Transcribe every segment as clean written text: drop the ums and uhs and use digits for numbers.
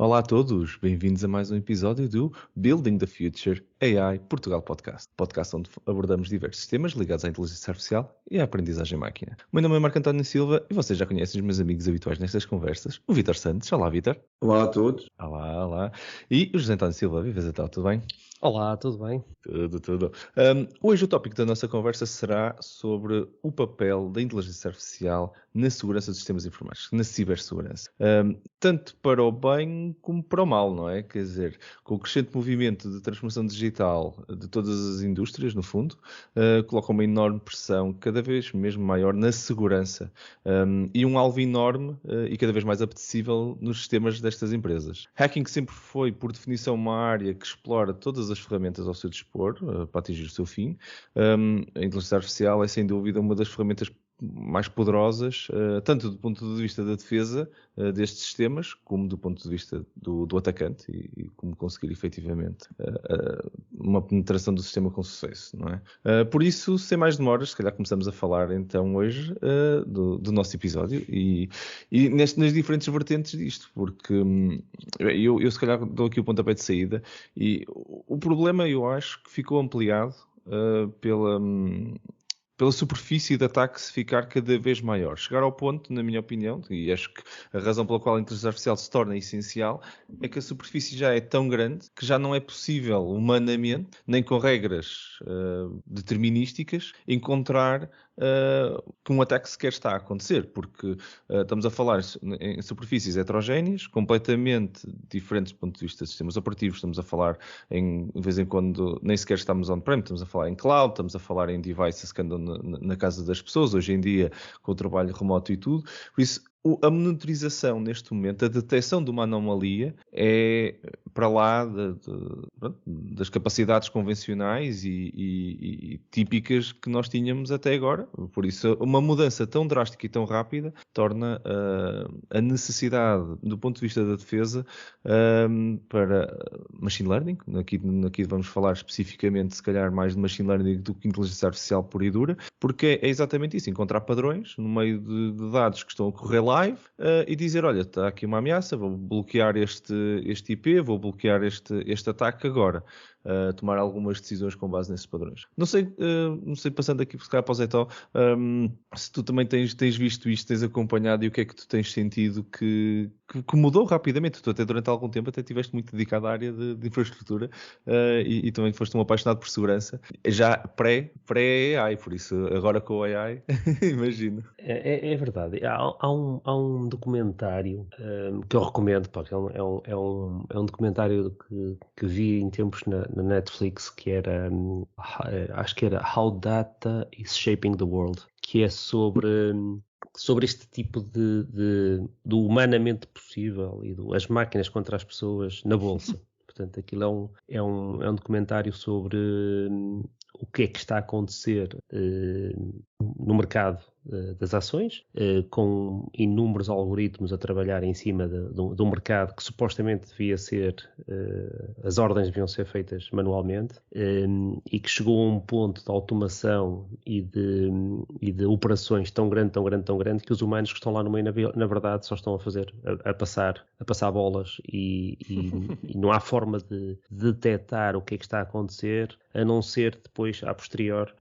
Olá a todos, bem-vindos a mais um episódio do Building the Future AI Portugal podcast onde abordamos diversos temas ligados à inteligência artificial e à aprendizagem máquina. O meu nome é Marco António Silva e vocês já conhecem os meus amigos habituais nestas conversas, o Vítor Santos. Olá, Vítor. Olá a todos. Olá. E o José António Silva. Viva, Zé, tudo bem? Olá, tudo bem? Tudo. Hoje o tópico da nossa conversa será sobre o papel da inteligência artificial na segurança dos sistemas informáticos, na cibersegurança. Tanto para o bem como para o mal, não é? Quer dizer, com o crescente movimento de transformação digital de todas as indústrias, no fundo, coloca uma enorme pressão, cada vez mesmo maior, na segurança e um alvo enorme e cada vez mais apetecível nos sistemas destas empresas. Hacking sempre foi, por definição, uma área que explora todas as ferramentas ao seu dispor para atingir o seu fim. A inteligência artificial é, sem dúvida, uma das ferramentas mais poderosas, tanto do ponto de vista da defesa destes sistemas, como do ponto de vista do atacante e como conseguir efetivamente uma penetração do sistema com sucesso, não é? Por isso, sem mais demoras, se calhar começamos a falar então hoje do nosso episódio e nas diferentes vertentes disto, porque eu se calhar dou aqui o pontapé de saída e o problema eu acho que ficou ampliado pela superfície de ataque se ficar cada vez maior. Chegar ao ponto, na minha opinião, e acho que a razão pela qual a inteligência artificial se torna essencial, é que a superfície já é tão grande que já não é possível, humanamente, nem com regras determinísticas, encontrar que um ataque sequer está a acontecer, porque estamos a falar em superfícies heterogéneas, completamente diferentes do ponto de vista de sistemas operativos. Estamos a falar de vez em quando, nem sequer estamos on-prem, estamos a falar em cloud, estamos a falar em devices que andam na casa das pessoas, hoje em dia com o trabalho remoto e tudo. Por isso, a monitorização neste momento, a detecção de uma anomalia é para lá das capacidades convencionais e típicas que nós tínhamos até agora. Por isso, uma mudança tão drástica e tão rápida torna a necessidade, do ponto de vista da defesa, para machine learning. Aqui vamos falar especificamente, se calhar, mais de machine learning do que inteligência artificial pura e dura, porque é exatamente isso, encontrar padrões no meio de dados que estão a correr live e dizer, olha, está aqui uma ameaça, vou bloquear este IP, vou bloquear este ataque agora. Tomar algumas decisões com base nesses padrões. Não sei, passando aqui para o Zé Tó, se tu também tens visto isto, tens acompanhado e o que é que tu tens sentido que mudou rapidamente. Tu até durante algum tempo até estiveste muito dedicado à área de infraestrutura e também foste um apaixonado por segurança, já pré-AI, por isso agora com o AI, imagino. É verdade. Há um documentário que eu recomendo, porque é um documentário que vi em tempos na Netflix, que era, acho que era How Data is Shaping the World, que é sobre este tipo do humanamente possível e as máquinas contra as pessoas na Bolsa. Portanto, aquilo é um documentário sobre o que é que está a acontecer no mercado das ações, com inúmeros algoritmos a trabalhar em cima do mercado que supostamente devia ser, as ordens deviam ser feitas manualmente, e que chegou a um ponto de automação e de operações tão grande que os humanos que estão lá no meio, na verdade, só estão a passar bolas e não há forma de detectar o que é que está a acontecer, a não ser depois, a posterior,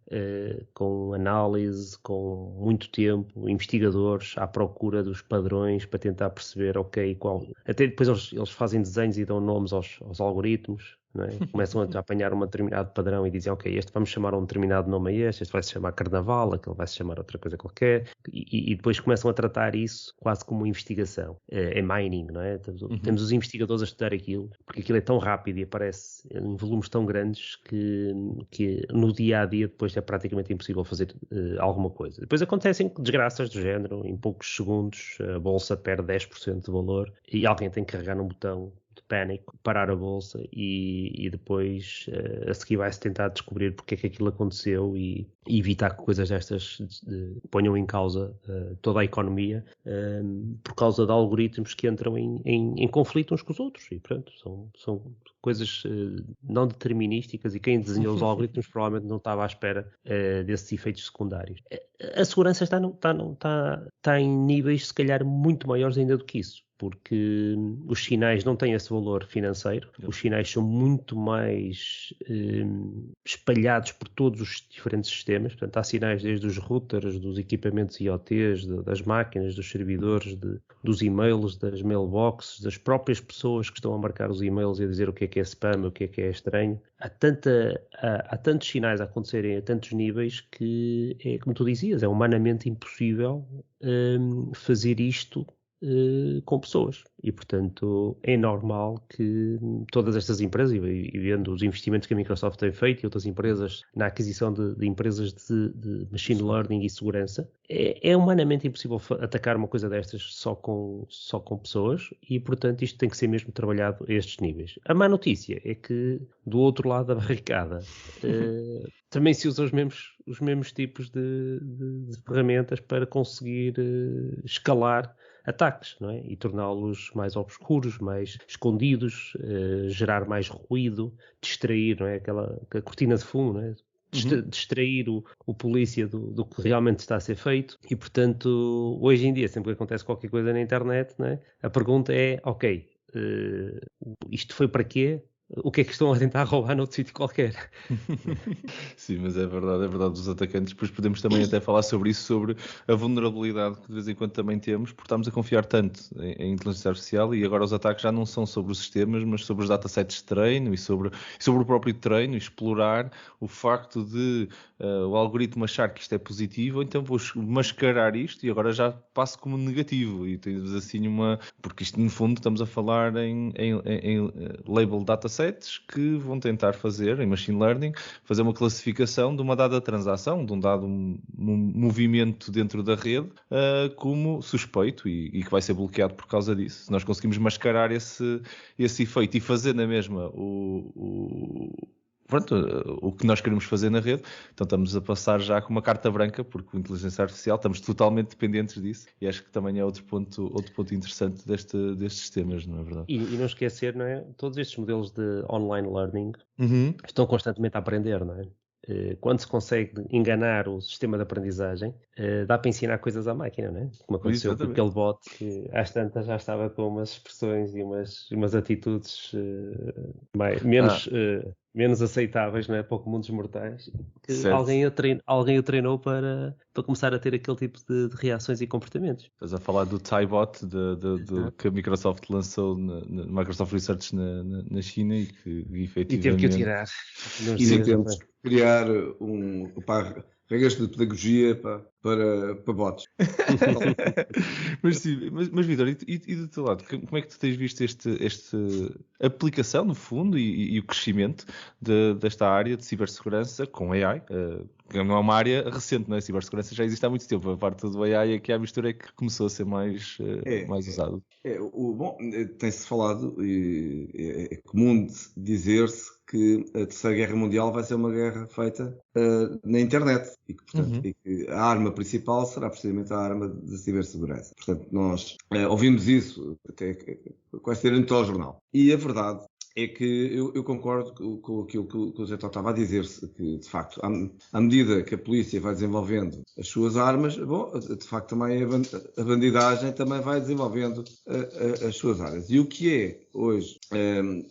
com análise, com muito tempo, investigadores à procura dos padrões para tentar perceber, qual. Até depois eles fazem desenhos e dão nomes aos algoritmos. Não é? Começam a apanhar um determinado padrão e dizem, este vamos chamar um determinado nome a este vai se chamar Carnaval, aquele vai se chamar outra coisa qualquer, e depois começam a tratar isso quase como investigação. É mining, não é? Temos os investigadores a estudar aquilo, porque aquilo é tão rápido e aparece em volumes tão grandes que no dia a dia depois é praticamente impossível fazer alguma coisa. Depois acontecem desgraças do género, em poucos segundos a bolsa perde 10% de valor e alguém tem que carregar num botão de pânico, parar a bolsa e depois a seguir vai-se tentar descobrir porque é que aquilo aconteceu e evitar que coisas destas ponham em causa toda a economia por causa de algoritmos que entram em conflito uns com os outros e pronto, são coisas não determinísticas e quem desenhou os algoritmos provavelmente não estava à espera desses efeitos secundários. A segurança está em níveis se calhar muito maiores ainda do que isso. porque os sinais não têm esse valor financeiro, os sinais são muito mais espalhados por todos os diferentes sistemas, portanto há sinais desde os routers, dos equipamentos IoTs, das máquinas, dos servidores, dos e-mails, das mailboxes, das próprias pessoas que estão a marcar os e-mails e a dizer o que é spam, o que é estranho. Há tantos sinais a acontecerem a tantos níveis que é, como tu dizias, é humanamente impossível fazer isto com pessoas e, portanto, é normal que todas estas empresas, e vendo os investimentos que a Microsoft tem feito e outras empresas na aquisição de empresas de machine learning e segurança, é humanamente impossível atacar uma coisa destas só com pessoas e, portanto, isto tem que ser mesmo trabalhado a estes níveis. A má notícia é que, do outro lado da barricada, também se usam os mesmos tipos de ferramentas para conseguir escalar ataques, não é? E torná-los mais obscuros, mais escondidos, gerar mais ruído, distrair, não é? Aquela cortina de fumo, não é? Distrair o polícia do que realmente está a ser feito. E, portanto, hoje em dia, sempre que acontece qualquer coisa na internet, não é? A pergunta é, ok, isto foi para quê? O que é que estão a tentar roubar noutro sítio qualquer? Sim, mas é verdade dos atacantes. Depois podemos também até falar sobre isso, sobre a vulnerabilidade que de vez em quando também temos, porque estamos a confiar tanto em inteligência artificial e agora os ataques já não são sobre os sistemas, mas sobre os datasets de treino e sobre o próprio treino, explorar o facto de o algoritmo achar que isto é positivo, então vou mascarar isto e agora já passo como negativo e temos assim porque isto no fundo estamos a falar em label datasets que vão tentar fazer, em machine learning, fazer uma classificação de uma dada transação, de um dado movimento dentro da rede, como suspeito e que vai ser bloqueado por causa disso. Se nós conseguimos mascarar esse efeito e fazer na mesma o que nós queremos fazer na rede, então estamos a passar já com uma carta branca, porque com a inteligência artificial estamos totalmente dependentes disso e acho que também é outro ponto interessante destes temas, não é verdade? E não esquecer, não é? Todos estes modelos de online learning estão constantemente a aprender, não é? Quando se consegue enganar o sistema de aprendizagem, dá para ensinar coisas à máquina, não é? Como aconteceu com aquele bot que às tantas já estava com umas expressões e umas atitudes menos aceitáveis, não é? Para o comum dos mortais, que alguém o treinou para começar a ter aquele tipo de reações e comportamentos. Estás a falar do TaiBot que a Microsoft lançou na Microsoft Research na China e que efetivamente... E teve que o tirar. E temos que criar regras de pedagogia para bots. mas Vitor, e do teu lado, como é que tu tens visto esta aplicação, no fundo, e o crescimento desta área de cibersegurança com AI? Que não é uma área recente, não é? A cibersegurança já existe há muito tempo. A parte do AI é que a mistura é que começou a ser mais usado. Bom, tem-se falado, e é comum dizer-se que a Terceira Guerra Mundial vai ser uma guerra feita na internet e que, portanto, e que a arma principal será precisamente a arma da cibersegurança. Portanto, nós ouvimos isso até quase ter no telejornal. E a verdade é que eu concordo com aquilo que o Zé Tó estava a dizer-se, que de facto, à medida que a polícia vai desenvolvendo as suas armas, bom, de facto também a bandidagem também vai desenvolvendo as suas armas. E o que é hoje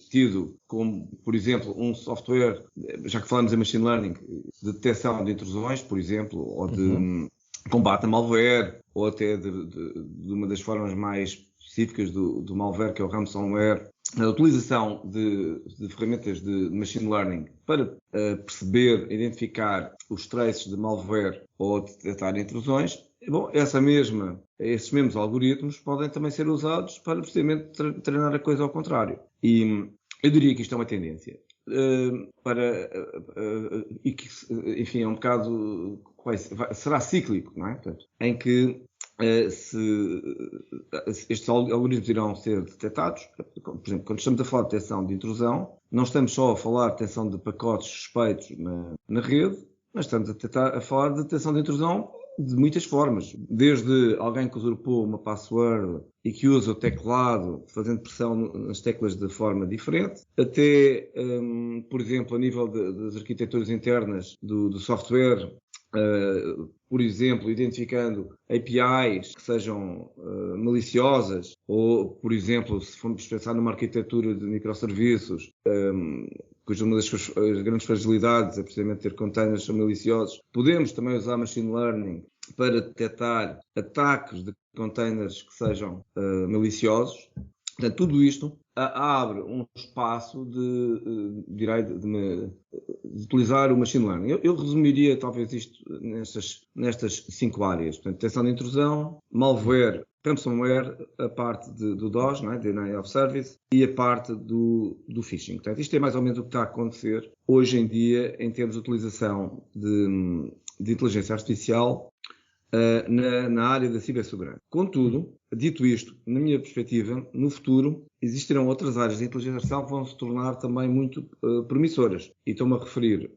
tido como, por exemplo, um software, já que falamos em machine learning, de detecção de intrusões, por exemplo, ou de combate a malware, ou até de uma das formas mais específicas do malware, que é o ransomware, a utilização de ferramentas de machine learning para perceber, identificar os traces de malware ou detectar intrusões. Bom, esses mesmos algoritmos podem também ser usados para precisamente treinar a coisa ao contrário. E eu diria que isto é uma tendência. E que, enfim, é um bocado... será cíclico, não é? Portanto, em que estes algoritmos irão ser detectados. Por exemplo, quando estamos a falar de detecção de intrusão, não estamos só a falar de detecção de pacotes suspeitos na rede, mas estamos a falar de detecção de intrusão de muitas formas. Desde alguém que usurpou uma password e que usa o teclado, fazendo pressão nas teclas de forma diferente, até, por exemplo, a nível das arquiteturas internas do software, por exemplo, identificando APIs que sejam maliciosas, ou, por exemplo, se formos pensar numa arquitetura de microserviços, cuja uma das grandes fragilidades é precisamente ter containers maliciosos, podemos também usar machine learning para detectar ataques de containers que sejam maliciosos. Portanto, tudo isto abre um espaço de utilizar o machine learning. Eu resumiria talvez isto nestas 5 áreas. Portanto, detecção de intrusão, malware, ransomware, a parte do DOS, não é? Denial of Service, e a parte do phishing. Portanto, isto é mais ou menos o que está a acontecer hoje em dia em termos de utilização de inteligência artificial na área da cibersegurança. Contudo, dito isto, na minha perspectiva, no futuro existirão outras áreas de inteligência artificial que vão se tornar também muito promissoras. E estou-me a referir,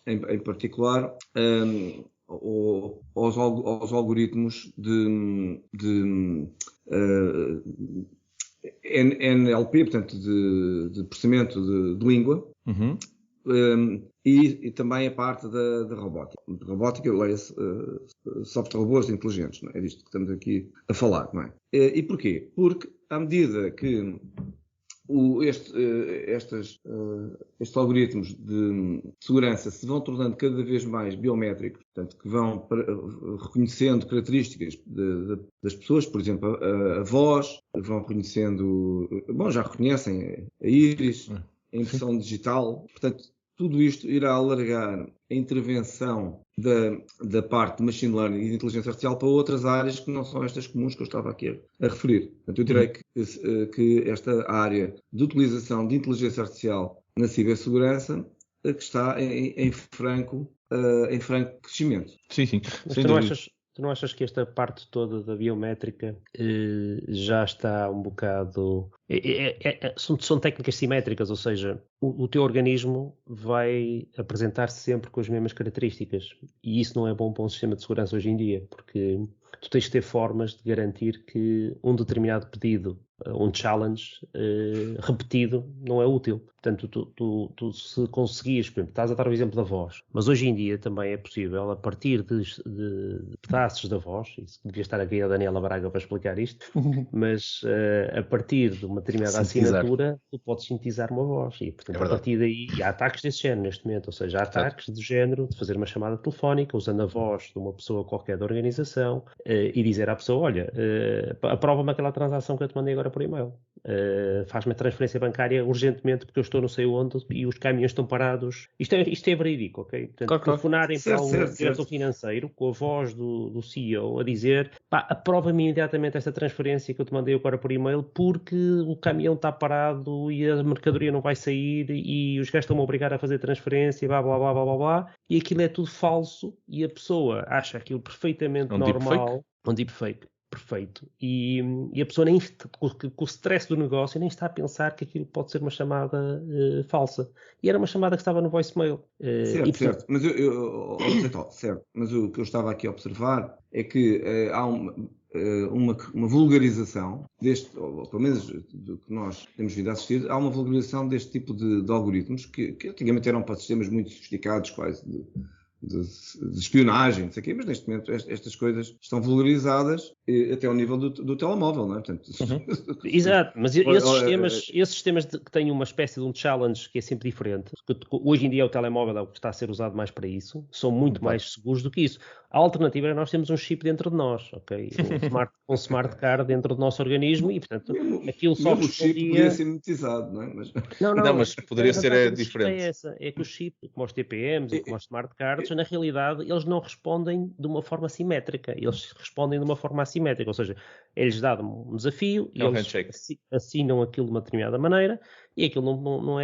em particular, aos algoritmos de NLP, portanto, de processamento de língua. Uhum. E também a parte da robótica. Robótica, leia-se software robôs inteligentes, não é? É disto que estamos aqui a falar, não é? E porquê? Porque à medida que estes algoritmos de segurança se vão tornando cada vez mais biométricos, portanto, que vão reconhecendo características das pessoas, por exemplo, a voz, vão reconhecendo, já reconhecem a íris, a impressão digital, portanto, tudo isto irá alargar a intervenção da parte de machine learning e de inteligência artificial para outras áreas que não são estas comuns que eu estava aqui a referir. Portanto, eu direi que esta área de utilização de inteligência artificial na cibersegurança que está em franco crescimento. Sim, sim. Mas tu não achas que esta parte toda da biométrica já está um bocado... São técnicas simétricas, ou seja, o teu organismo vai apresentar-se sempre com as mesmas características. E isso não é bom para um sistema de segurança hoje em dia, porque tu tens de ter formas de garantir que um determinado pedido, um challenge repetido, não é útil. Portanto, tu se conseguires, por exemplo, estás a dar o exemplo da voz, mas hoje em dia também é possível, a partir de pedaços da voz, isso devia estar aqui a Daniela Braga para explicar isto, mas a partir de uma determinada assinatura, tu podes sintetizar uma voz. E, portanto, a partir daí, há ataques desse género neste momento, ou seja, há ataques do género de fazer uma chamada telefónica usando a voz de uma pessoa qualquer da organização e dizer à pessoa, olha, aprova-me aquela transação que eu te mandei agora por e-mail. Faz-me a transferência bancária urgentemente porque eu estou não sei onde e os caminhões estão parados. Isto é verídico, ok? Portanto, telefonarem para um diretor financeiro com a voz do CEO a dizer, aprova-me imediatamente esta transferência que eu te mandei agora por e-mail porque o caminhão está parado e a mercadoria não vai sair e os gajos estão-me a obrigar a fazer transferência, blá, blá, blá, blá, blá, blá, e aquilo é tudo falso e a pessoa acha aquilo perfeitamente normal. Um deepfake. Perfeito. E a pessoa nem com o stress do negócio nem está a pensar que aquilo pode ser uma chamada falsa. E era uma chamada que estava no voicemail. Certo. Mas certo. Mas o que eu estava aqui a observar é que há uma vulgarização deste, ou pelo menos do que nós temos vindo a assistir, há uma vulgarização deste tipo de algoritmos que antigamente eram para sistemas muito sofisticados, quase de espionagem, não sei o quê, mas neste momento estas coisas estão vulgarizadas até ao nível do telemóvel, não é? Portanto, Exato, mas esses sistemas que têm uma espécie de um challenge que é sempre diferente, hoje em dia o telemóvel é o que está a ser usado mais para isso, são muito mais seguros do que isso. A alternativa é nós temos um chip dentro de nós, ok? Um smart card dentro do nosso organismo e, portanto, aquilo só respondia... O chip poderia ser monetizado, não é? Mas poderia ser diferente. É que o chip, como os TPMs e como os smart cards, na realidade, eles não respondem de uma forma simétrica. Eles respondem de uma forma assimétrica. Ou seja, é-lhes dado um desafio e eles assinam aquilo de uma determinada maneira e aquilo não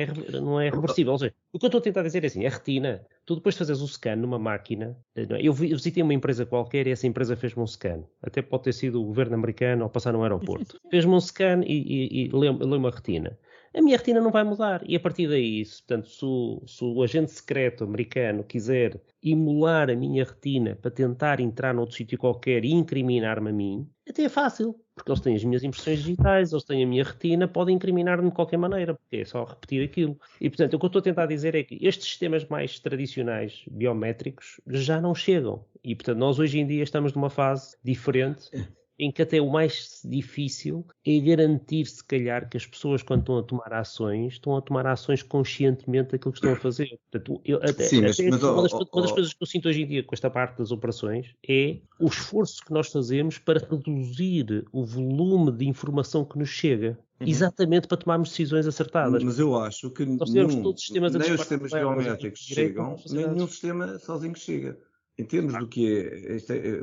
é reversível. Ou seja, o que eu estou a tentar dizer é assim, a retina, tu depois de fazeres o scan numa máquina, eu visitei uma empresa qualquer e essa empresa fez-me um scan. Até pode ter sido o governo americano ao passar no aeroporto. Fez-me um scan e leu-me a retina. A minha retina não vai mudar. E a partir daí, portanto, se o agente secreto americano quiser emular a minha retina para tentar entrar noutro sítio qualquer e incriminar-me a mim, até é fácil. porque eles têm as minhas impressões digitais, eles têm a minha retina, podem incriminar-me de qualquer maneira, porque é só repetir aquilo. E, portanto, o que eu estou a tentar dizer é que estes sistemas mais tradicionais, biométricos, já não chegam. E, portanto, nós hoje em dia estamos numa fase diferente, em que até o mais difícil é garantir, se calhar, que as pessoas, quando estão a tomar ações conscientemente daquilo que estão a fazer. Portanto, uma das coisas que eu sinto hoje em dia com esta parte das operações é o esforço que nós fazemos para reduzir o volume de informação que nos chega. Exatamente para tomarmos decisões acertadas. Mas eu acho que nem os sistemas biométricos chegam, nem nenhum sistema sozinho chega. Em termos do que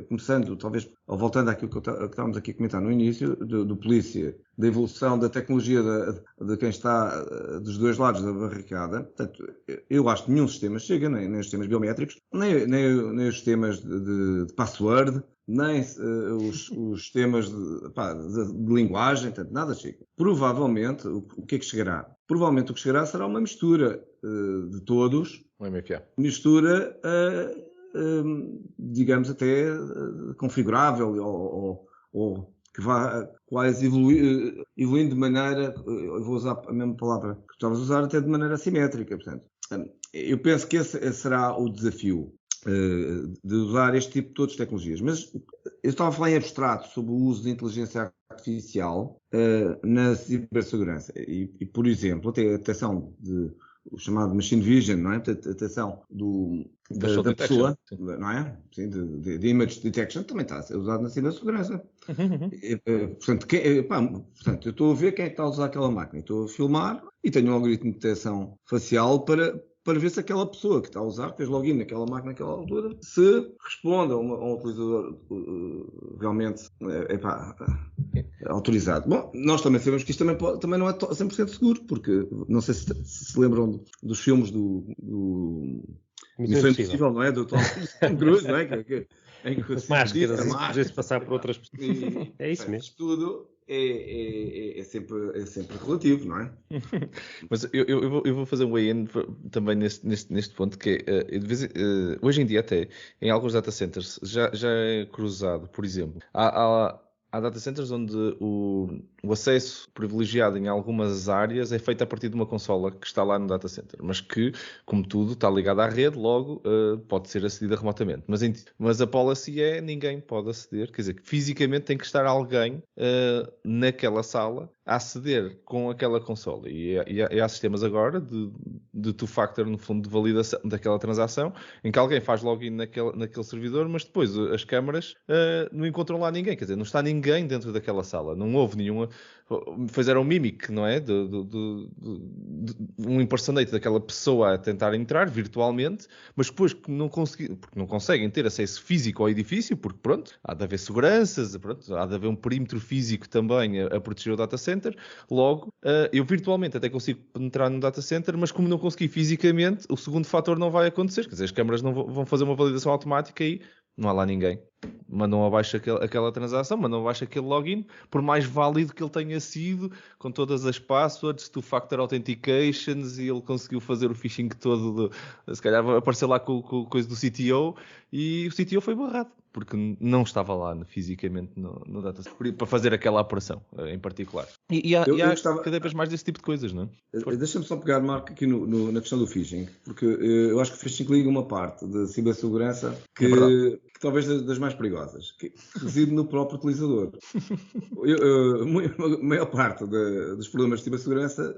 começando, talvez, ou voltando àquilo que estávamos aqui a comentar no início, do polícia, da evolução da tecnologia de quem está dos dois lados da barricada, portanto, eu acho que nenhum sistema chega, nem os sistemas biométricos, nem os sistemas de password, nem os sistemas de linguagem, portanto, nada chega. Provavelmente, o que é que chegará? Provavelmente o que chegará será uma mistura de todos, mistura digamos até configurável ou que vá quase evoluindo de maneira, eu vou usar a mesma palavra que estavas a usar, até de maneira assimétrica. Portanto, eu penso que esse será o desafio de usar este tipo de todas as tecnologias. Mas eu estava a falar em abstrato sobre o uso de inteligência artificial na cibersegurança e, por exemplo, até a detecção o chamado machine vision, não é? A detecção da pessoa, não é? Sim, de image detection também está a ser usado na cibersegurança. Portanto, eu estou a ver quem é que está a usar aquela máquina. Estou a filmar e tenho um algoritmo de detecção facial para ver se aquela pessoa que está a usar, que fez login naquela máquina naquela altura, se responde a um utilizador realmente autorizado. Bom, nós também sabemos que isto também não é 100% seguro, porque não sei se lembram dos filmes do Missão Impossível, não é? Do Tom Cruise, não é? As máscaras, passar por outras pessoas. É isso mesmo. Tudo é sempre relativo, não é? Mas eu vou fazer um weigh-in também neste ponto, que é, hoje em dia até, em alguns data centers, já é cruzado, por exemplo. Há data centers onde o acesso privilegiado em algumas áreas é feito a partir de uma consola que está lá no data center, mas que, como tudo, está ligado à rede, logo pode ser acedida remotamente. Mas a policy é ninguém pode aceder, quer dizer, que fisicamente tem que estar alguém naquela sala a aceder com aquela consola. E há sistemas agora de two-factor, no fundo, de validação daquela transação, em que alguém faz login naquele servidor, mas depois as câmaras não encontram lá ninguém, quer dizer, não está ninguém dentro daquela sala, não houve nenhuma. Fizeram um mimic, não é? De um impersonate daquela pessoa a tentar entrar virtualmente, mas depois que porque não conseguem ter acesso físico ao edifício, porque pronto, há de haver seguranças, pronto, há de haver um perímetro físico também a proteger o data center. Logo, eu virtualmente até consigo penetrar no data center, mas como não consegui fisicamente, o segundo fator não vai acontecer, quer dizer, as câmaras não vão fazer uma validação automática e não há lá ninguém. Mandam abaixo aquela transação, mandam abaixo aquele login, por mais válido que ele tenha sido, com todas as passwords, two-factor authentications, e ele conseguiu fazer o phishing todo, se calhar apareceu lá com coisa do CTO, e o CTO foi barrado, porque não estava lá fisicamente no data center, para fazer aquela operação em particular. E há cada vez mais desse tipo de coisas, não é? Deixa-me só pegar, Marco, aqui na questão do phishing, porque eu acho que o phishing liga uma parte da cibersegurança que talvez das mais perigosas, que reside no próprio utilizador. A maior parte dos problemas de cibersegurança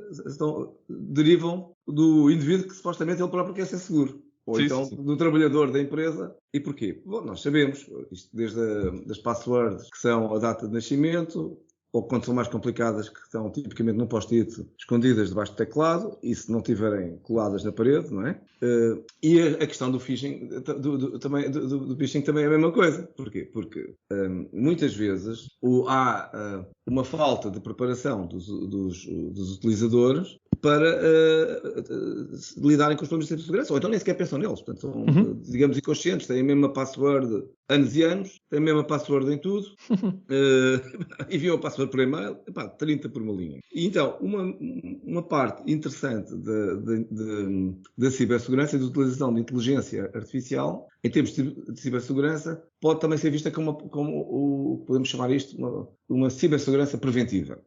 derivam do indivíduo que supostamente ele próprio quer ser seguro. Ou do trabalhador da empresa. E porquê? Bom, nós sabemos, isto desde as passwords, que são a data de nascimento, ou quando são mais complicadas, que estão tipicamente num post-it escondidas debaixo do teclado, e se não tiverem coladas na parede, não é? E a questão do phishing, do phishing também é a mesma coisa. Porquê? Porque muitas vezes há uma falta de preparação dos utilizadores para lidarem com os problemas de segurança, ou então nem sequer pensam neles. Portanto, são, digamos, inconscientes, têm a mesma password anos e anos, têm a mesma password em tudo, enviam a password for por e-mail, 30 por uma linha. E então, uma parte interessante da cibersegurança e da utilização de inteligência artificial, em termos de cibersegurança, pode também ser vista como podemos chamar isto, uma cibersegurança preventiva.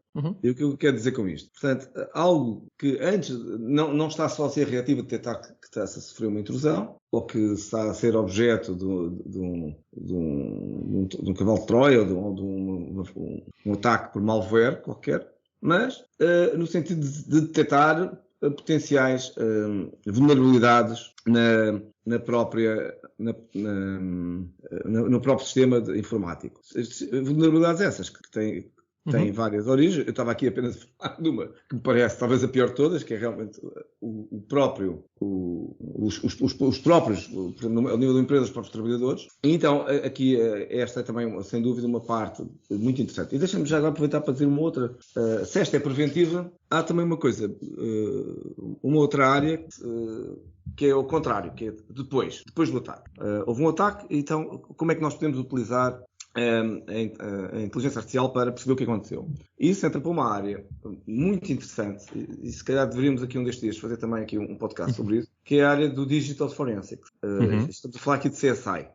E o que eu quero dizer com isto? Portanto, algo que antes não está só a ser reativo a detectar que está-se a sofrer uma intrusão, ou que está a ser objeto de um cavalo de Troia, ou de um ataque por malware qualquer, mas no sentido de detectar potenciais vulnerabilidades no próprio sistema informático. Vulnerabilidades essas que têm várias origens. Eu estava aqui apenas a falar de uma que me parece talvez a pior de todas, que é realmente os próprios, ao nível da empresa, os próprios trabalhadores. E então, aqui, esta é também, sem dúvida, uma parte muito interessante. E deixa-me já agora aproveitar para dizer uma outra. Se esta é preventiva, há também uma coisa, uma outra área que é o contrário, que é depois do ataque. Houve um ataque, então como é que nós podemos utilizar a inteligência artificial para perceber o que aconteceu? Isso entra para uma área muito interessante, e se calhar deveríamos aqui um destes dias fazer também aqui um podcast sobre isso, que é a área do Digital Forensics. Estamos a falar aqui de CSI.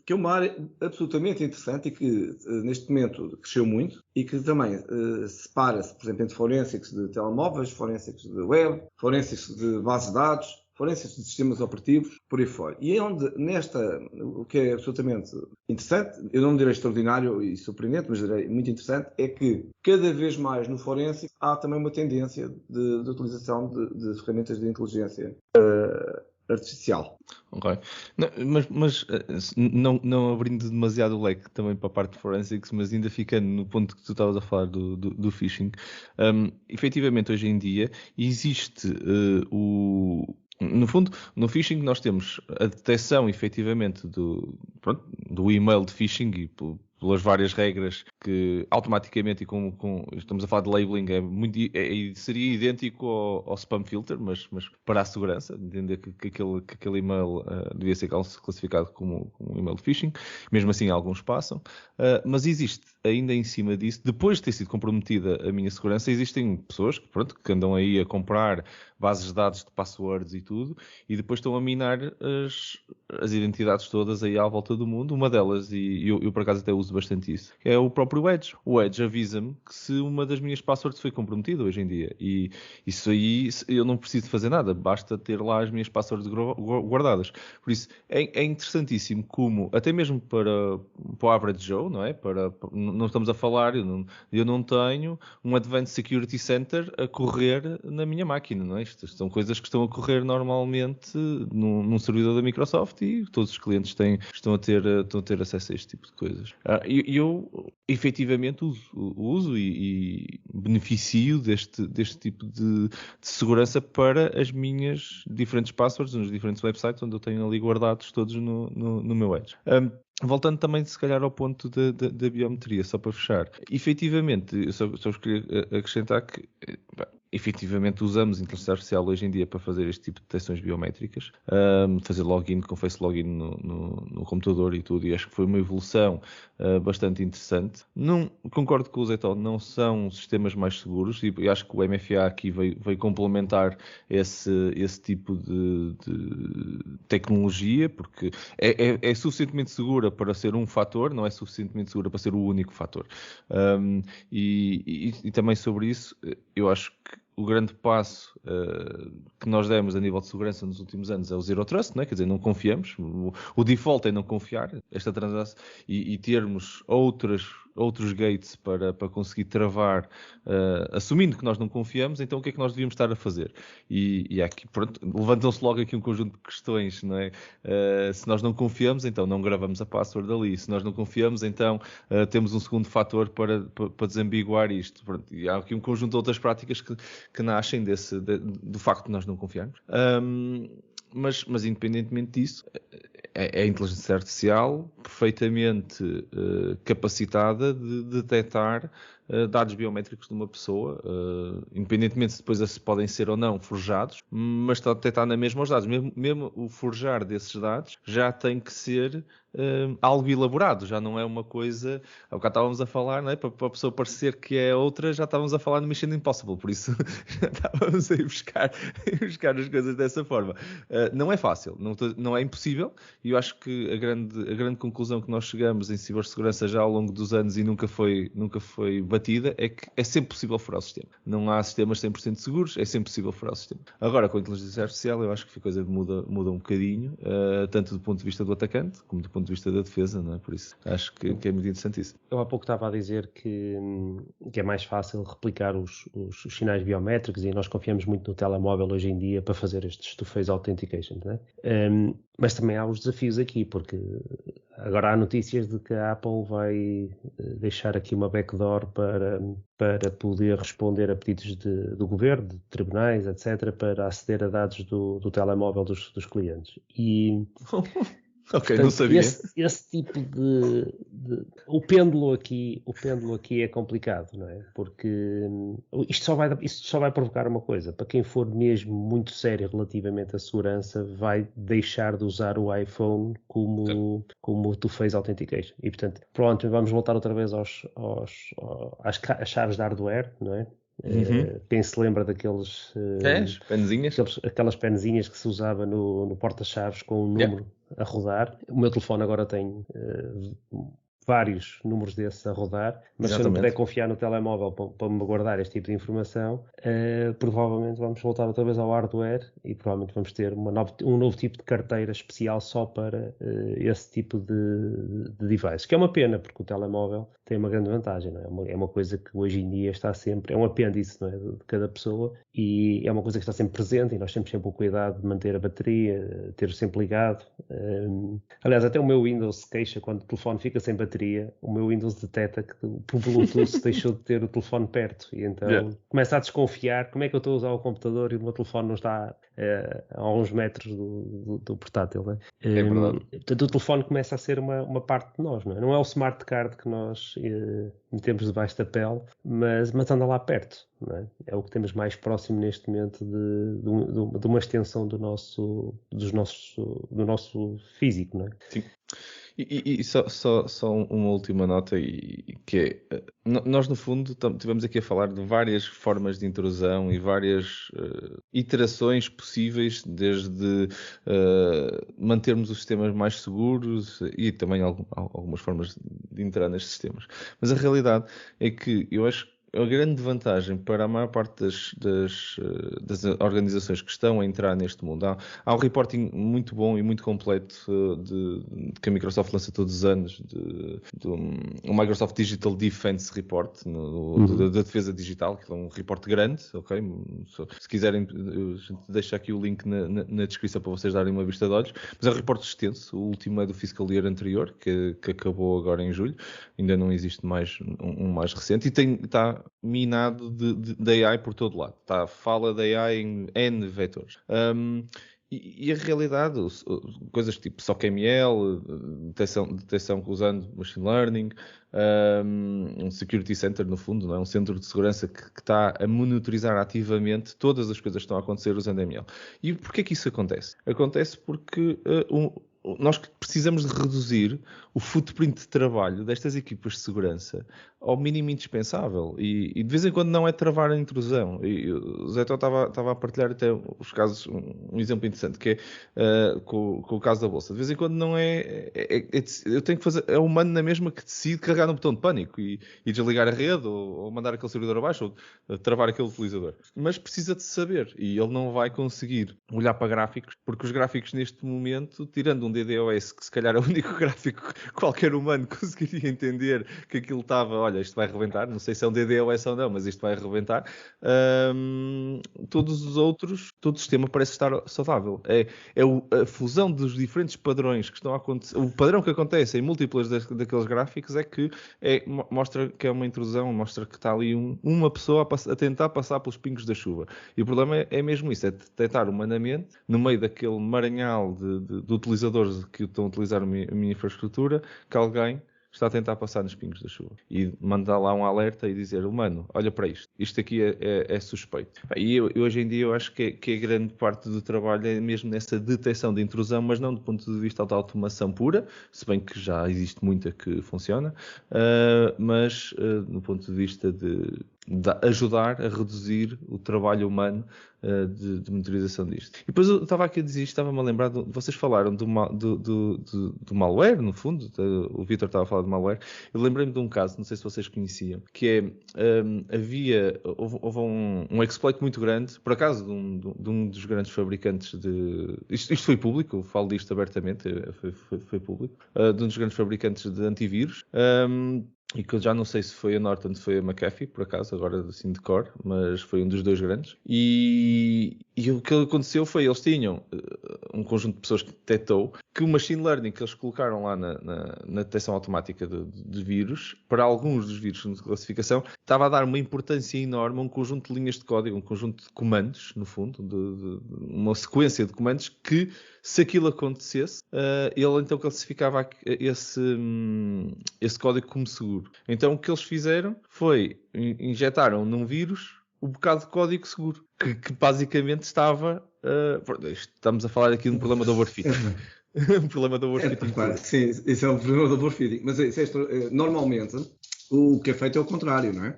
Que é uma área absolutamente interessante e que neste momento cresceu muito e que também separa-se, por exemplo, entre forensics de telemóveis, forensics de web, forensics de bases de dados, forensics de sistemas operativos, por aí fora. E é onde, o que é absolutamente interessante, eu não me direi extraordinário e surpreendente, mas direi muito interessante, é que cada vez mais no forensic há também uma tendência de utilização de ferramentas de inteligência artificial. Ok. Mas não abrindo demasiado o leque também para a parte de forensics, mas ainda ficando no ponto que tu estavas a falar do phishing, efetivamente hoje em dia existe no fundo, no phishing nós temos a detecção efetivamente do e-mail de phishing e pelas várias regras que automaticamente, e estamos a falar de labeling, seria idêntico ao spam filter, mas para a segurança, entender que aquele e-mail devia ser classificado como um e-mail de phishing, mesmo assim alguns passam, mas existe ainda em cima disso, depois de ter sido comprometida a minha segurança, existem pessoas que andam aí a comprar bases de dados de passwords e tudo, e depois estão a minar as identidades todas aí à volta do mundo. Uma delas, e eu por acaso até uso bastante isso, é o próprio Edge. O Edge avisa-me que se uma das minhas passwords foi comprometida hoje em dia, e isso aí eu não preciso fazer nada, basta ter lá as minhas passwords guardadas. Por isso é interessantíssimo como, até mesmo para o average Joe, não é? Não estamos a falar, eu não tenho um Advanced Security Center a correr na minha máquina, não é? Isto são coisas que estão a correr normalmente num servidor da Microsoft e todos os clientes estão a ter acesso a este tipo de coisas. Eu efetivamente uso e beneficio deste tipo de segurança para as minhas diferentes passwords nos diferentes websites onde eu tenho ali guardados todos no meu Edge. Voltando também, se calhar, ao ponto da biometria, só para fechar. Efetivamente, eu só queria acrescentar que efetivamente usamos inteligência artificial hoje em dia para fazer este tipo de detecções biométricas, fazer login com face login no computador e tudo, e acho que foi uma evolução bastante interessante. Não concordo com o Zetó, não são sistemas mais seguros, e acho que o MFA aqui veio complementar esse tipo de tecnologia, porque é suficientemente segura para ser um fator, não é suficientemente segura para ser o único fator. E também sobre isso, eu acho que o grande passo que nós demos a nível de segurança nos últimos anos é o Zero Trust, não é? Quer dizer, não confiamos. O default é não confiar esta transação e termos outros gates para conseguir travar, assumindo que nós não confiamos, então o que é que nós devíamos estar a fazer? E aqui, pronto, levantam-se logo aqui um conjunto de questões, não é? Se nós não confiamos, então não gravamos a password ali. Se nós não confiamos, então temos um segundo fator para desambiguar isto. Pronto, e há aqui um conjunto de outras práticas que nascem do facto de nós não confiarmos. Mas independentemente disso, a inteligência artificial perfeitamente capacitada de detectar dados biométricos de uma pessoa, independentemente se depois podem ser ou não forjados, mas está a detectar na mesma os dados. Mesmo o forjar desses dados já tem que ser algo elaborado, já não é uma coisa... Há bocado estávamos a falar, não é? Para a pessoa parecer que é outra, já estávamos a falar no Mission Impossible, por isso já estávamos a ir buscar as coisas dessa forma. Não é fácil, não é impossível, e eu acho que a grande conclusão que nós chegamos em cibersegurança já ao longo dos anos e nunca foi batida é que é sempre possível furar o sistema. Não há sistemas 100% seguros, é sempre possível furar o sistema. Agora, com a inteligência artificial, eu acho que a coisa muda um bocadinho, tanto do ponto de vista do atacante, como do ponto de vista da defesa, não é? Por isso, acho que é muito interessante isso. Eu há pouco estava a dizer que é mais fácil replicar os sinais biométricos e nós confiamos muito no telemóvel hoje em dia para fazer estes two-phase authentication, não é? Mas também há os desafios aqui, porque agora há notícias de que a Apple vai deixar aqui uma backdoor para poder responder a pedidos do governo, de tribunais, etc., para aceder a dados do telemóvel dos clientes. E... Ok, portanto, não sabia. Esse tipo o pêndulo aqui é complicado, não é? Porque isto só vai provocar uma coisa. Para quem for mesmo muito sério relativamente à segurança, vai deixar de usar o iPhone como two-phase authentication. E, portanto, pronto, vamos voltar outra vez às chaves de hardware, não é? Quem se lembra daqueles aquelas penzinhas que se usava no porta-chaves com um número a rodar. O meu telefone agora tem vários números desses a rodar, mas se eu não puder confiar no telemóvel para me guardar este tipo de informação, provavelmente vamos voltar outra vez ao hardware e provavelmente vamos ter um novo tipo de carteira especial só para esse tipo de device, que é uma pena, porque o telemóvel tem uma grande vantagem, não é? É uma coisa que hoje em dia está sempre, é um apêndice, não é, de cada pessoa, e é uma coisa que está sempre presente e nós temos sempre o cuidado de manter a bateria, ter sempre ligado. Aliás, até o meu Windows se queixa quando o telefone fica sem bateria, o meu Windows detecta que por Bluetooth deixou de ter o telefone perto e então começa a desconfiar como é que eu estou a usar o computador e o meu telefone não está a uns metros do portátil, não é? É verdade. Portanto, o telefone começa a ser uma parte de nós, não é? Não é o smart card que nós metemos debaixo da pele, mas anda lá perto, não é? É o que temos mais próximo neste momento de uma extensão do nosso físico, não é? Sim. E só uma última nota, que é, nós no fundo tivemos aqui a falar de várias formas de intrusão e várias iterações possíveis, desde mantermos os sistemas mais seguros e também algumas formas de entrar nestes sistemas. Mas a realidade é que eu acho que a grande vantagem para a maior parte das organizações que estão a entrar neste mundo, há um reporting muito bom e muito completo que a Microsoft lança todos os anos, o Microsoft Digital Defense Report, da defesa digital, que é um report grande, ok? Se quiserem, deixo aqui o link na descrição para vocês darem uma vista de olhos, mas é um report extenso, o último é do fiscal year anterior, que acabou agora em julho, ainda não existe mais um mais recente, e está minado de AI por todo lado. Fala de AI em N vetores. E a realidade, coisas tipo SOC-ML, detecção usando Machine Learning, um Security Center, no fundo, não é? Um centro de segurança que está a monitorizar ativamente todas as coisas que estão a acontecer usando ML. E porquê que isso acontece? Acontece porque nós precisamos de reduzir o footprint de trabalho destas equipas de segurança ao mínimo indispensável e de vez em quando não é travar a intrusão. E o Zé estava a partilhar até os casos, um exemplo interessante que é com o caso da Bolsa. De vez em quando não eu tenho que fazer, é o humano na mesma que decide carregar no botão de pânico e desligar a rede ou mandar aquele servidor abaixo ou travar aquele utilizador. Mas precisa de saber e ele não vai conseguir olhar para gráficos, porque os gráficos neste momento, tirando um DDoS, que se calhar é o único gráfico que qualquer humano conseguiria entender que aquilo estava, olha, isto vai arrebentar, não sei se é um DDoS ou não, mas isto vai arrebentar, todos os outros, todo o sistema parece estar saudável. A fusão dos diferentes padrões que estão a acontecer, o padrão que acontece em múltiplas daqueles gráficos é que mostra que é uma intrusão, mostra que está ali uma pessoa a tentar passar pelos pingos da chuva. E o problema é mesmo isso, é detectar humanamente, no meio daquele maranhal de utilizadores instaladores que estão a utilizar a minha infraestrutura que alguém está a tentar passar nos pingos da chuva e mandar lá um alerta e dizer, mano, olha para isto aqui é suspeito. E hoje em dia eu acho que a grande parte do trabalho é mesmo nessa detecção de intrusão, mas não do ponto de vista da automação pura, se bem que já existe muita que funciona, mas no ponto de vista de ajudar a reduzir o trabalho humano de monitorização disto. E depois eu estava aqui a dizer isto, estava-me a lembrar, vocês falaram do malware, no fundo, o Vítor estava a falar de malware, eu lembrei-me de um caso, não sei se vocês conheciam, que houve um exploit muito grande, por acaso, de um dos grandes fabricantes isto foi público, eu falo disto abertamente, foi público, de um dos grandes fabricantes de antivírus, e que eu já não sei se foi a Norton, se foi a McAfee, por acaso, agora assim de cor, mas foi um dos dois grandes. E o que aconteceu foi, eles tinham um conjunto de pessoas que detectou que o machine learning que eles colocaram lá na detecção automática de vírus, para alguns dos vírus de classificação, estava a dar uma importância enorme a um conjunto de linhas de código, um conjunto de comandos, no fundo, uma sequência de comandos que, se aquilo acontecesse, ele então classificava esse código como seguro. Então o que eles fizeram foi injetaram num vírus o bocado de código seguro, que basicamente estava... estamos a falar aqui de um problema de overfitting. Um problema de overfitting. Claro, sim, isso é um problema de overfitting. Mas normalmente o que é feito é o contrário, não é?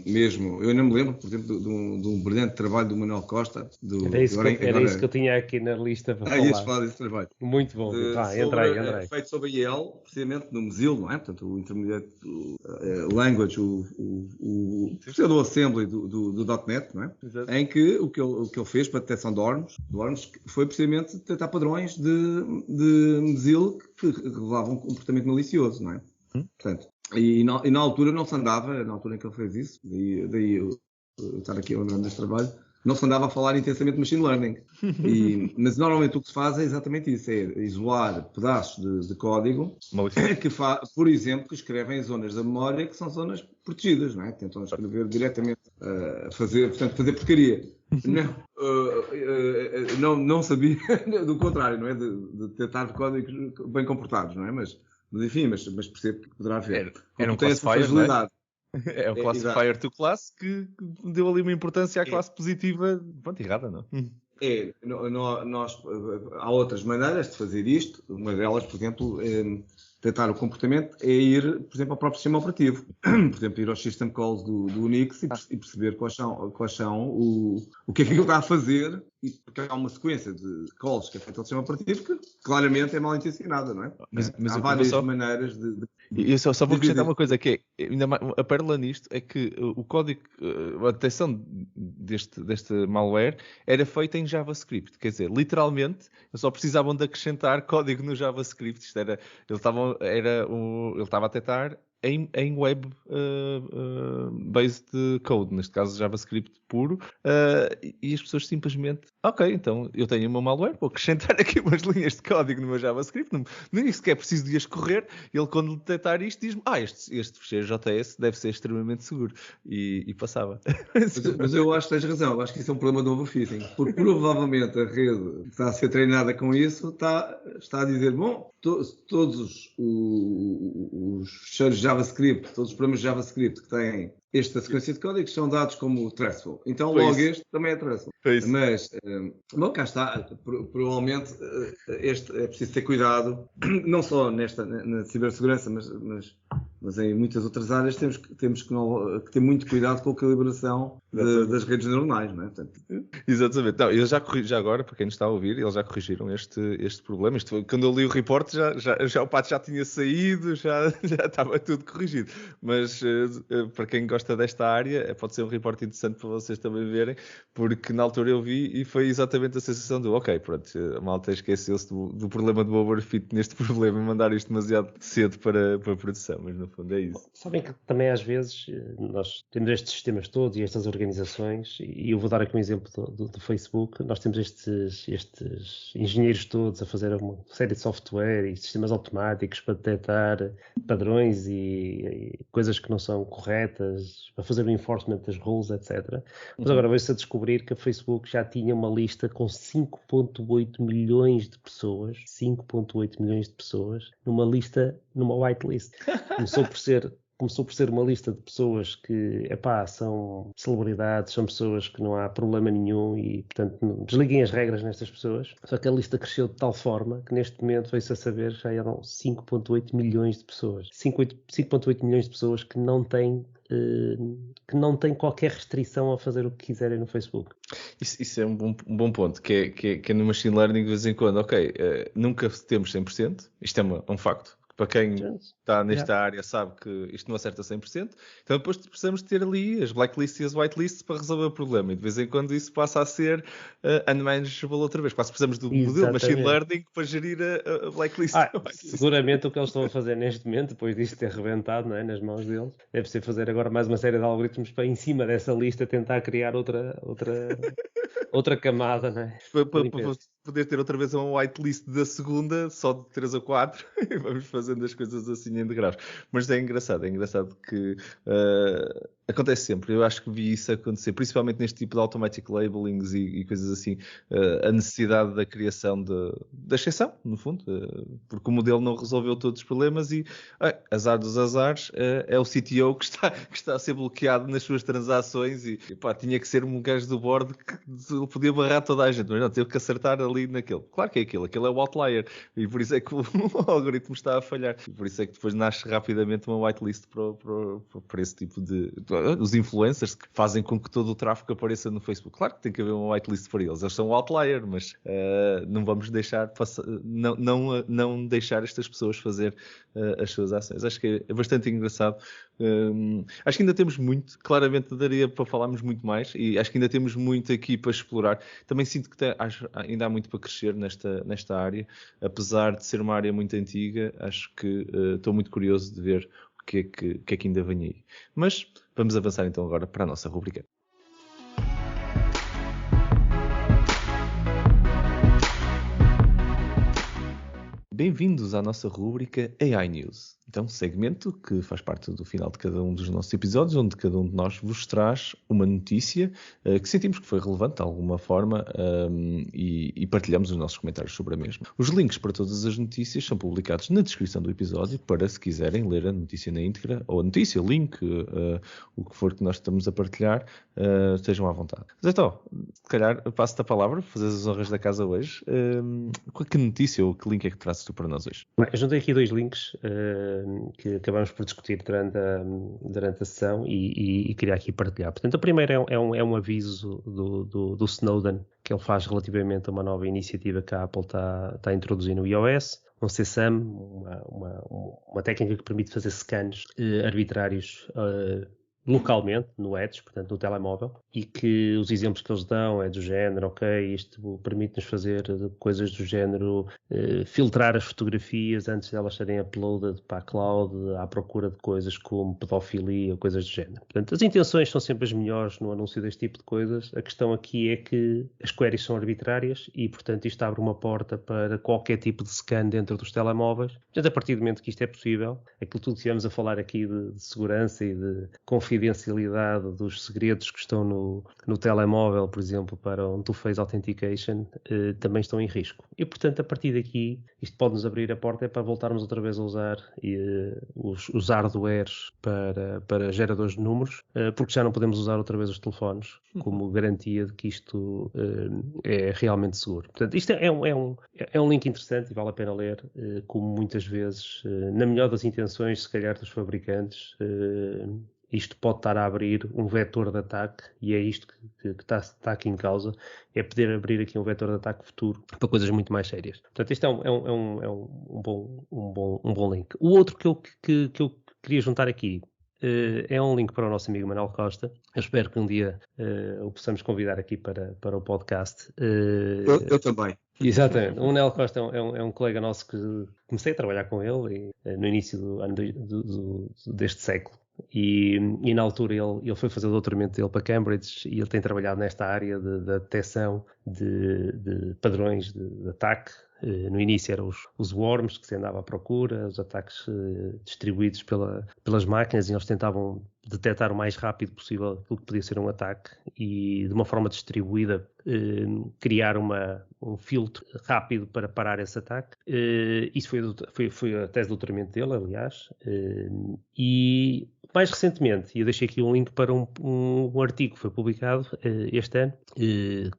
Mesmo, eu ainda me lembro, por exemplo, de um brilhante trabalho do Manuel Costa. Era isso que eu tinha aqui na lista para falar. Ias falar desse trabalho. Muito bom. Entra aí. Feito sobre a IEL, precisamente no Mesil, não é? Portanto, o Intermediate Language, o processador assembly do .NET, não é? Exato. Em que o que ele fez para a detecção de ORMs foi precisamente detectar padrões de Mesil que revelavam um comportamento malicioso, não é? Portanto, e na altura não se andava, na altura em que ele fez isso, daí eu estar aqui lembrando deste trabalho, não se andava a falar intensamente de machine learning. Mas normalmente o que se faz é exatamente isso, é isolar pedaços de código que, por exemplo, que escrevem zonas da memória que são zonas protegidas, não é? Tentam escrever diretamente, fazer porcaria. Não sabia, do contrário, não é? De tentar códigos bem comportados, não é? Mas enfim, mas percebo que poderá haver. Era um classifier, não é? É o classifier to class que deu ali uma importância à classe positiva, pronto, errada, não? Há outras maneiras de fazer isto. Uma delas, por exemplo, tentar o comportamento é ir, por exemplo, ao próprio sistema operativo. Por exemplo, ir aos system calls do Unix e perceber quais são o que é que ele está a fazer, porque há uma sequência de calls que é feita ao sistema operativo que claramente é mal intencionada, não é? Mas há várias maneiras de... Eu só vou acrescentar uma coisa, que é, ainda mais, a pérola nisto é que o código, a detecção deste malware era feita em JavaScript, quer dizer, literalmente, eles só precisavam de acrescentar código no JavaScript. Ele estava a detectar em web-based code, neste caso JavaScript puro, e as pessoas simplesmente, ok, então eu tenho o meu malware, vou acrescentar aqui umas linhas de código no meu JavaScript, nem sequer preciso de as correr, ele quando detectar isto diz-me, este fecheiro JS deve ser extremamente seguro, e passava. Mas eu acho que tens razão, eu acho que isso é um problema do overfitting, porque provavelmente a rede que está a ser treinada com isso está a dizer, bom, todos os fecheiros JavaScript, todos os programas JavaScript que têm esta sequência de códigos são dados como truthful. Então logo este também é truthful. Mas, bom, cá está. Provavelmente este é preciso ter cuidado, não só na cibersegurança, mas em muitas outras áreas temos que ter muito cuidado com a calibração das redes neuronais, não é? Portanto... Exatamente. Não, eles já agora, para quem nos está a ouvir, eles já corrigiram este problema. Quando eu li o report, já o patch já tinha saído, já estava tudo corrigido. Mas para quem gosta desta área, pode ser um report interessante para vocês também verem, porque na altura eu vi e foi exatamente a sensação do ok, pronto, a malta esqueceu-se do problema do overfit neste problema e mandar isto demasiado cedo para a produção, mas no fundo é isso. Sabem que também às vezes nós temos estes sistemas todos e estas organizações organizações, e eu vou dar aqui um exemplo do Facebook. Nós temos estes engenheiros todos a fazer uma série de software e sistemas automáticos para detectar padrões e coisas que não são corretas, para fazer o enforcement das rules, etc. Mas agora veio-se a descobrir que a Facebook já tinha uma lista com 5.8 milhões de pessoas, 5.8 milhões de pessoas, numa whitelist. Começou por ser uma lista de pessoas que, são celebridades, são pessoas que não há problema nenhum e, portanto, desliguem as regras nestas pessoas. Só que a lista cresceu de tal forma que, neste momento, veio-se a saber, já eram 5.8 milhões de pessoas. 5.8 milhões de pessoas que não têm qualquer restrição a fazer o que quiserem no Facebook. Isso é um bom ponto, que é no Machine Learning de vez em quando, nunca temos 100%, isto é um facto. Para quem está nesta área sabe que isto não acerta 100%. Então depois precisamos ter ali as blacklists e as whitelists para resolver o problema. E de vez em quando isso passa a ser unmanageable outra vez. Quase precisamos de um modelo machine learning para gerir a blacklist. Seguramente o que eles estão a fazer neste momento, depois disto ter rebentado, não é, nas mãos deles, deve ser fazer agora mais uma série de algoritmos para, em cima dessa lista, tentar criar outra camada, não é? Para poder ter outra vez uma whitelist da segunda, só de 3 ou 4, e vamos fazendo as coisas assim em degraus. Mas é engraçado que acontece sempre. Eu acho que vi isso acontecer, principalmente neste tipo de automatic labelings e coisas assim, a necessidade da criação da exceção, no fundo, porque o modelo não resolveu todos os problemas e, azar dos azares, é o CTO que está a ser bloqueado nas suas transações e tinha que ser um gajo do board que podia barrar toda a gente, mas não, teve que acertar ali naquele. Claro que é aquele é o outlier e por isso é que o algoritmo está a falhar. E por isso é que depois nasce rapidamente uma whitelist para esse tipo de... Os influencers que fazem com que todo o tráfego apareça no Facebook. Claro que tem que haver uma whitelist para eles. Eles são um outlier, mas não vamos deixar não deixar estas pessoas fazer as suas ações. Acho que é bastante engraçado. Acho que ainda temos muito. Claramente daria para falarmos muito mais e acho que ainda temos muito aqui para explorar. Também sinto que ainda há muito para crescer nesta área. Apesar de ser uma área muito antiga, acho que estou muito curioso de ver o que é que ainda vem aí. Mas vamos avançar então agora para a nossa rubrica. Bem-vindos à nossa rúbrica AI News. Então, segmento que faz parte do final de cada um dos nossos episódios, onde cada um de nós vos traz uma notícia que sentimos que foi relevante de alguma forma e partilhamos os nossos comentários sobre a mesma. Os links para todas as notícias são publicados na descrição do episódio para, se quiserem, ler a notícia na íntegra, ou a notícia, o link, o que for que nós estamos a partilhar, estejam à vontade. Mas então, se calhar, passo-te a palavra, fazer as honras da casa hoje. Que notícia ou que link é que trazes tu para nós hoje? Eu juntei aqui 2 links que acabamos por discutir durante a sessão e queria aqui partilhar. Portanto, o primeiro é um aviso do Snowden que ele faz relativamente a uma nova iniciativa que a Apple está a introduzir no iOS, um CSAM, uma técnica que permite fazer scans arbitrários localmente, no Edge, portanto no telemóvel, e que os exemplos que eles dão é do género, isto permite-nos fazer coisas do género, filtrar as fotografias antes de elas serem uploaded para a cloud, à procura de coisas como pedofilia ou coisas do género. Portanto, as intenções são sempre as melhores no anúncio deste tipo de coisas. A questão aqui é que as queries são arbitrárias e, portanto, isto abre uma porta para qualquer tipo de scan dentro dos telemóveis. Portanto, a partir do momento que isto é possível, aquilo tudo que estivemos a falar aqui de segurança e de confidencialidade dos segredos que estão no telemóvel, por exemplo, para um two-phase authentication, também estão em risco. E, portanto, a partir daqui, isto pode-nos abrir a porta para voltarmos outra vez a usar os hardwares para geradores de números, porque já não podemos usar outra vez os telefones como garantia de que isto é realmente seguro. Portanto, isto é um link interessante e vale a pena ler, como muitas vezes, na melhor das intenções, se calhar, dos fabricantes, isto pode estar a abrir um vetor de ataque e é isto que está aqui em causa, é poder abrir aqui um vetor de ataque futuro para coisas muito mais sérias. Portanto, isto é um bom link. O outro que eu queria juntar aqui é um link para o nosso amigo Manuel Costa. Eu espero que um dia o possamos convidar aqui para o podcast. Eu também. Exatamente. O Manuel Costa é um colega nosso que comecei a trabalhar com ele no início do ano deste século. E na altura ele foi fazer o doutoramento dele para Cambridge e ele tem trabalhado nesta área da detecção de padrões de ataque. No início eram os worms que se andava à procura, os ataques distribuídos pelas máquinas, e eles tentavam detectar o mais rápido possível aquilo que podia ser um ataque e, de uma forma distribuída, criar um filtro rápido para parar esse ataque. Isso foi a tese de doutoramento dele, aliás. E mais recentemente, e eu deixei aqui um link para um artigo que foi publicado este ano,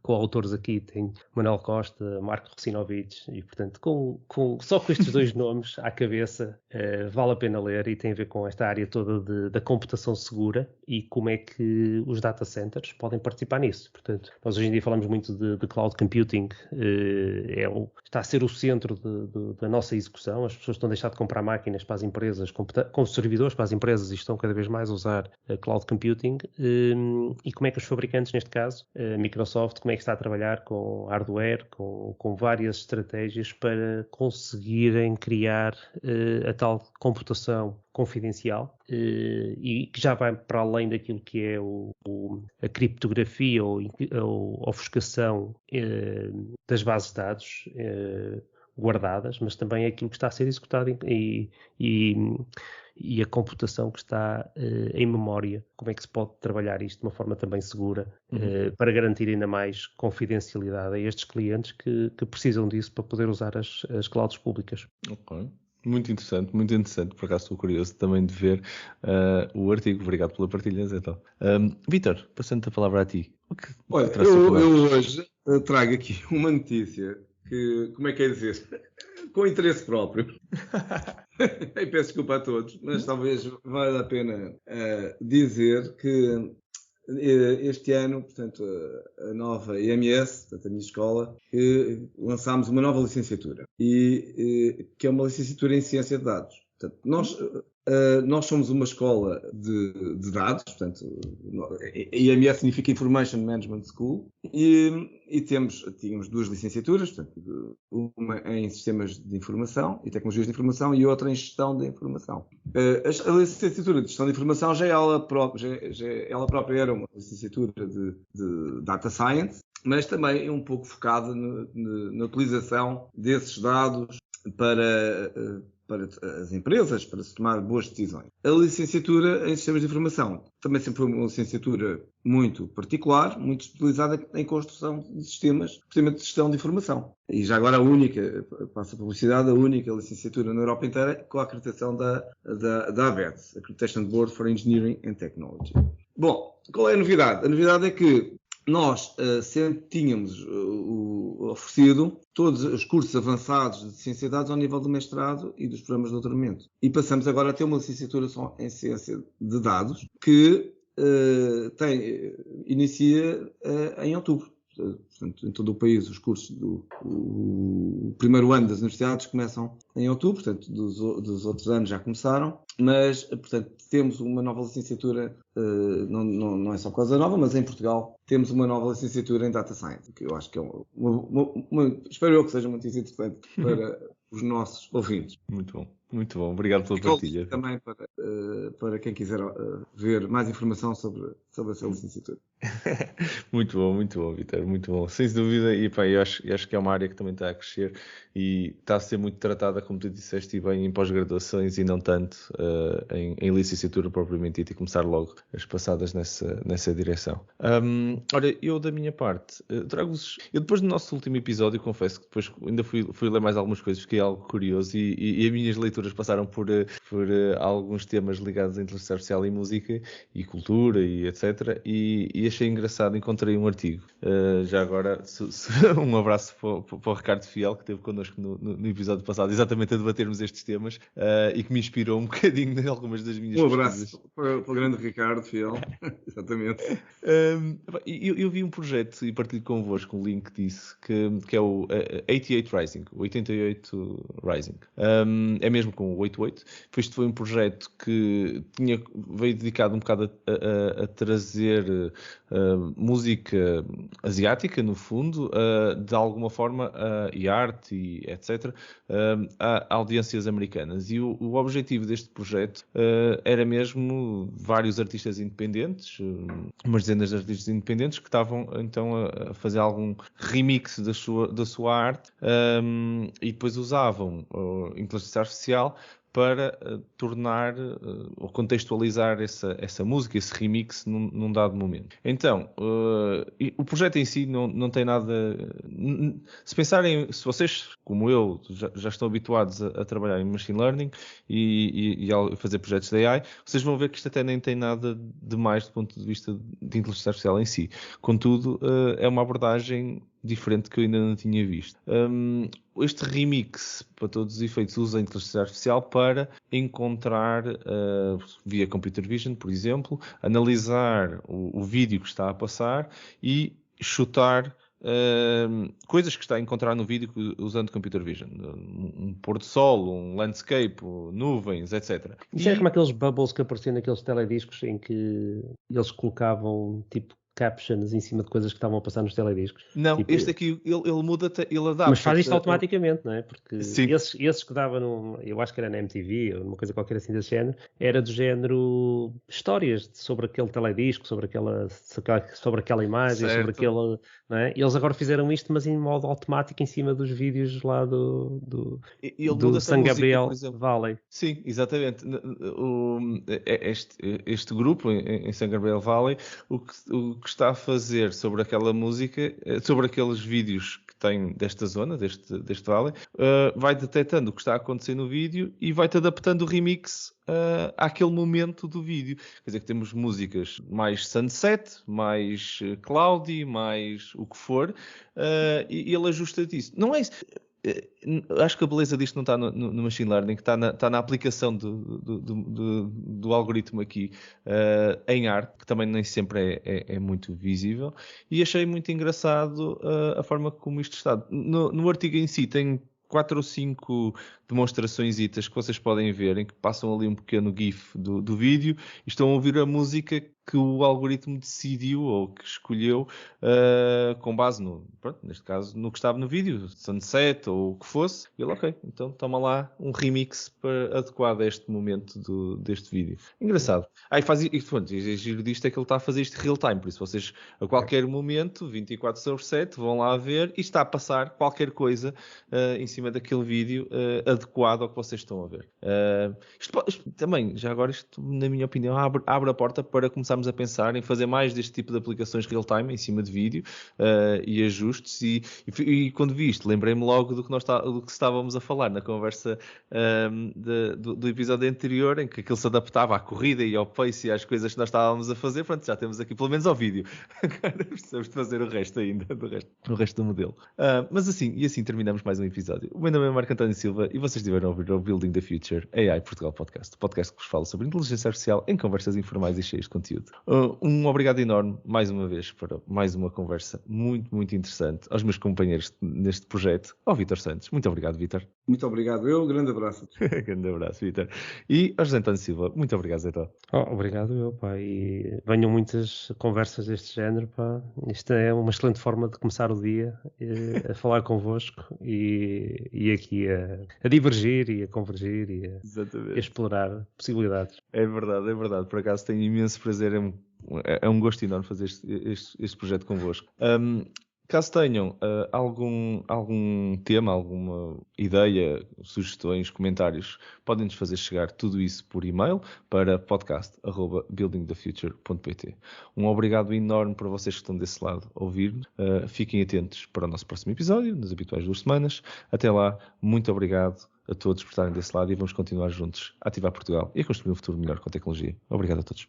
com autores aqui, tem Manuel Costa, Marco Russinovich, e portanto, só com estes dois nomes à cabeça, vale a pena ler, e tem a ver com esta área toda da computação segura e como é que os data centers podem participar nisso. Portanto, nós hoje em dia falamos muito de cloud computing, está a ser o centro da nossa execução. As pessoas estão a deixar de comprar máquinas para as empresas, com servidores para as empresas, e estão cada vez mais a usar cloud computing. E como é que os fabricantes, neste caso, a Microsoft, como é que está a trabalhar com hardware, com várias estratégias para conseguirem criar a tal computação confidencial, e que já vai para além daquilo que é a criptografia ou a ofuscação das bases de dados guardadas, mas também aquilo que está a ser executado e a computação que está em memória. Como é que se pode trabalhar isto de uma forma também segura, para garantir ainda mais confidencialidade a estes clientes que precisam disso para poder usar as clouds públicas. Ok. Muito interessante, por acaso estou curioso também de ver o artigo. Obrigado pela partilha, então. Vítor, passando a palavra a ti. Olha, eu hoje trago aqui uma notícia que, como é que é dizer, com interesse próprio. E peço desculpa a todos, mas talvez valha a pena dizer que este ano, portanto, a nova IMS, portanto, a minha escola, lançámos uma nova licenciatura, que é uma licenciatura em Ciência de Dados. Portanto, nós somos uma escola de dados, portanto, IMS significa Information Management School, e tínhamos duas licenciaturas, portanto, uma em Sistemas de Informação e Tecnologias de Informação e outra em Gestão de Informação. A licenciatura de Gestão de Informação ela própria era uma licenciatura de Data Science, mas também é um pouco focada na utilização desses dados para as empresas, para se tomar boas decisões. A licenciatura em Sistemas de Informação também sempre foi uma licenciatura muito particular, muito especializada em construção de sistemas de gestão de informação. E já agora a única, passa a publicidade, a única licenciatura na Europa inteira com a acreditação da ABET, Accreditation Board for Engineering and Technology. Bom, qual é a novidade? A novidade é que nós sempre tínhamos oferecido todos os cursos avançados de Ciência de Dados ao nível do mestrado e dos programas de doutoramento. E passamos agora a ter uma licenciatura só em Ciência de Dados, que inicia em outubro. Portanto, em todo o país, os cursos o primeiro ano das universidades começam em outubro, portanto, dos outros anos já começaram, mas, portanto, temos uma nova licenciatura, não é só coisa nova, mas em Portugal temos uma nova licenciatura em Data Science, que eu acho que é espero eu que seja muito interessante para os nossos ouvintes. Muito bom, obrigado pela partilha. Também para quem quiser ver mais informação sobre essa licenciatura. Muito bom, Vítor, muito bom. Sem dúvida, e eu acho que é uma área que também está a crescer e está a ser muito tratada, como tu disseste, e bem em pós-graduações e não tanto em licenciatura propriamente dita, e começar logo as passadas nessa direção. Olha, eu da minha parte, trago-vos... Eu depois do nosso último episódio, confesso que depois ainda fui ler mais algumas coisas, fiquei algo curioso e as minhas leituras passaram por alguns temas ligados à inteligência artificial e música e cultura e etc. E achei engraçado, encontrei um artigo. Já agora, um abraço para o Ricardo Fiel, que esteve connosco no episódio passado, exatamente a debatermos estes temas, e que me inspirou um bocadinho em algumas das minhas pesquisas. Um abraço para o grande Ricardo Fiel, exatamente. Eu vi um projeto e partilho convosco um link disso, que é o 88 Rising, o 88 Rising. É mesmo mesmo com o 88. Isto foi um projeto que veio dedicado um bocado a trazer música asiática, no fundo, de alguma forma, e arte, e etc., a audiências americanas. E o objetivo deste projeto era mesmo vários artistas independentes, umas dezenas de artistas independentes que estavam então a fazer algum remix da sua arte, e depois usavam inteligência artificial para tornar ou contextualizar essa música, esse remix num dado momento. Então, o projeto em si não tem nada... Se pensarem, se vocês, como eu, já estão habituados a trabalhar em Machine Learning e a fazer projetos de AI, vocês vão ver que isto até nem tem nada de mais do ponto de vista de inteligência artificial em si. Contudo, é uma abordagem diferente que eu ainda não tinha visto. Este remix, para todos os efeitos, usa a inteligência artificial para encontrar, via Computer Vision, por exemplo, analisar o vídeo que está a passar e chutar coisas que está a encontrar no vídeo usando Computer Vision. Um pôr do sol, um landscape, nuvens, etc. Isso é como aqueles bubbles que apareciam naqueles telediscos em que eles colocavam tipo captions em cima de coisas que estavam a passar nos telediscos. Não, tipo, este aqui ele muda, ele adapta. Mas faz isto automaticamente, não é? Porque Sim. esses que dava eu acho que era na MTV ou numa coisa qualquer assim desse género, era do género histórias sobre aquele teledisco, sobre aquela imagem, certo. sobre aquele, não é? E eles agora fizeram isto, mas em modo automático em cima dos vídeos lá do San Gabriel Valley. Sim, exatamente. Este grupo em San Gabriel Valley, o que está a fazer sobre aquela música, sobre aqueles vídeos que tem desta zona, deste vale, vai detectando o que está a acontecer no vídeo e vai-te adaptando o remix àquele momento do vídeo. Quer dizer que temos músicas mais sunset, mais cloudy, mais o que for, e ele ajusta-te isso. Não é isso. Acho que a beleza disto não está no Machine Learning, que está na aplicação do algoritmo aqui em arte, que também nem sempre é muito visível, e achei muito engraçado a forma como isto está. No artigo em si tem 4 ou 5 demonstrações que vocês podem ver, em que passam ali um pequeno GIF do vídeo e estão a ouvir a música que o algoritmo decidiu ou que escolheu com base neste caso, no que estava no vídeo, Sunset ou o que fosse. E ele, ok, então toma lá um remix adequado a este momento deste vídeo. Engraçado. E giro disto é que ele está a fazer isto real time, por isso vocês a qualquer momento, 24/7, vão lá ver e está a passar qualquer coisa em cima daquele vídeo adequado ao que vocês estão a ver. Isto também, já agora, na minha opinião, abre a porta para começarmos a pensar em fazer mais deste tipo de aplicações real-time em cima de vídeo e ajustes. E quando vi isto, lembrei-me logo do que estávamos a falar na conversa do episódio anterior, em que aquilo se adaptava à corrida e ao pace e às coisas que nós estávamos a fazer. Pronto, já temos aqui pelo menos ao vídeo. Agora precisamos de fazer o resto ainda, o resto do modelo. Mas assim terminamos mais um episódio. O meu nome é Marco António Silva e vocês estiveram a ouvir o Building the Future AI Portugal Podcast. Podcast que vos fala sobre inteligência artificial em conversas informais e cheias de conteúdo. Um obrigado enorme, mais uma vez, para mais uma conversa muito, muito interessante aos meus companheiros neste projeto, ao Vítor Santos. Muito obrigado, Vítor. Muito obrigado. Grande abraço. Grande abraço, Vítor. E ao José António Silva. Muito obrigado, Zé Tó. Obrigado, pá. E venham muitas conversas deste género, pá. Isto é uma excelente forma de começar o dia a falar convosco e aqui a divergir e a convergir e a explorar possibilidades. É verdade. Por acaso tenho imenso prazer, é um gosto enorme fazer este projeto convosco. Caso tenham algum tema, alguma ideia, sugestões, comentários, podem-nos fazer chegar tudo isso por e-mail para podcast@buildingthefuture.pt. Um obrigado enorme para vocês que estão desse lado a ouvir-nos. Fiquem atentos para o nosso próximo episódio, nas habituais 2 semanas. Até lá, muito obrigado a todos por estarem desse lado e vamos continuar juntos a ativar Portugal e a construir um futuro melhor com a tecnologia. Obrigado a todos.